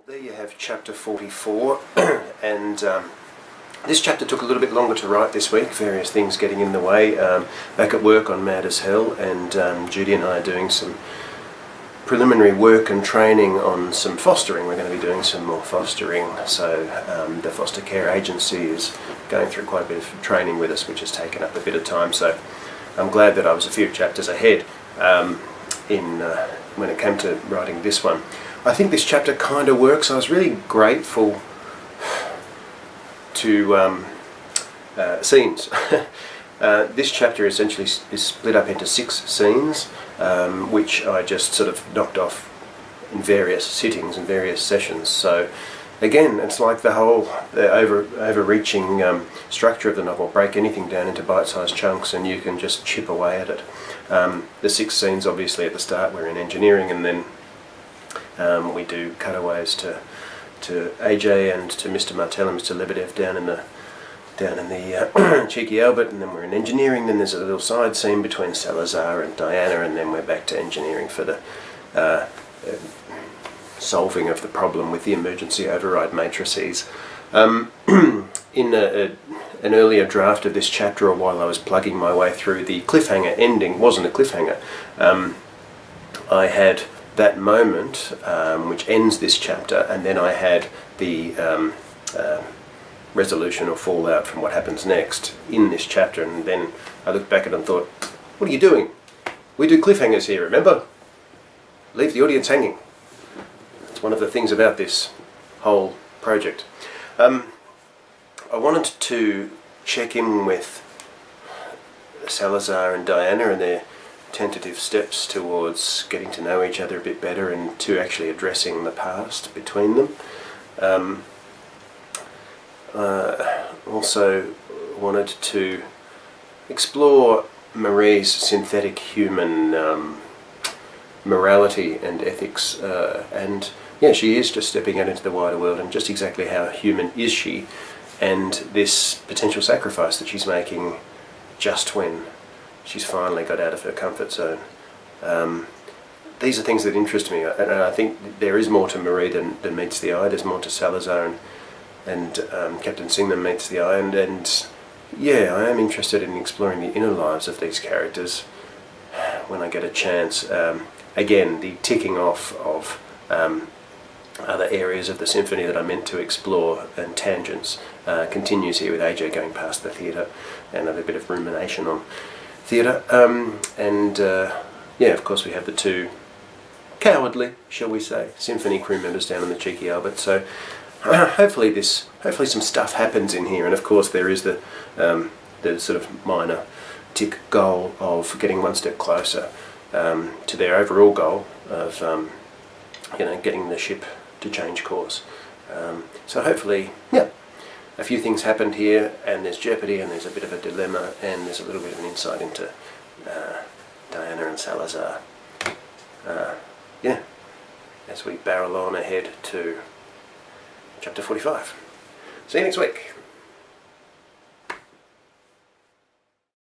There you have chapter 44, and this chapter took a little bit longer to write this week, various things getting in the way. Back at work on Mad as Hell, and Judy and I are doing some preliminary work and training on some fostering. We're going to be doing some more fostering, so the foster care agency is going through quite a bit of training with us, which has taken up a bit of time, so I'm glad that I was a few chapters ahead when it came to writing this one. I think this chapter kind of works. I was really grateful to scenes. This chapter essentially is split up into 6 scenes, which I just sort of knocked off in various sittings and various sessions. So again, it's like the overreaching structure of the novel. Break anything down into bite-sized chunks and you can just chip away at it. The 6 scenes, obviously, at the start we're in engineering, and then we do cutaways to AJ and to Mr. Martel and Mr. Lebedev down in the Cheeky Albert, and then we're in engineering. Then there's a little side scene between Salazar and Diana, and then we're back to engineering for the solving of the problem with the emergency override matrices. In an earlier draft of this chapter, or while I was plugging my way through, the cliffhanger ending wasn't a cliffhanger. I had that moment which ends this chapter, and then I had the resolution or fallout from what happens next in this chapter, and then I looked back at it and thought, what are you doing? We do cliffhangers here, remember? Leave the audience hanging. It's one of the things about this whole project. I wanted to check in with Salazar and Diana and their tentative steps towards getting to know each other a bit better, and to actually addressing the past between them. Also wanted to explore Marie's synthetic human morality and ethics, and yeah, she is just stepping out into the wider world, and just exactly how human is she, and this potential sacrifice that she's making just when she's finally got out of her comfort zone. These are things that interest me, and I think there is more to Marie than meets the eye. There's more to Salazar and Captain Singh than meets the eye, and yeah, I am interested in exploring the inner lives of these characters when I get a chance. Again, the ticking off of other areas of the symphony that I meant to explore, and tangents, continues here with AJ going past the theatre, and a bit of rumination on theatre, and yeah, of course we have the 2 cowardly, shall we say, symphony crew members down in the Cheeky Albert. So hopefully some stuff happens in here, and of course there is the sort of minor tick goal of getting one step closer to their overall goal of getting the ship to change course. So hopefully, yeah, a few things happened here, and there's jeopardy, and there's a bit of a dilemma, and there's a little bit of an insight into Diana and Salazar. Yeah, as we barrel on ahead to chapter 45. See you next week.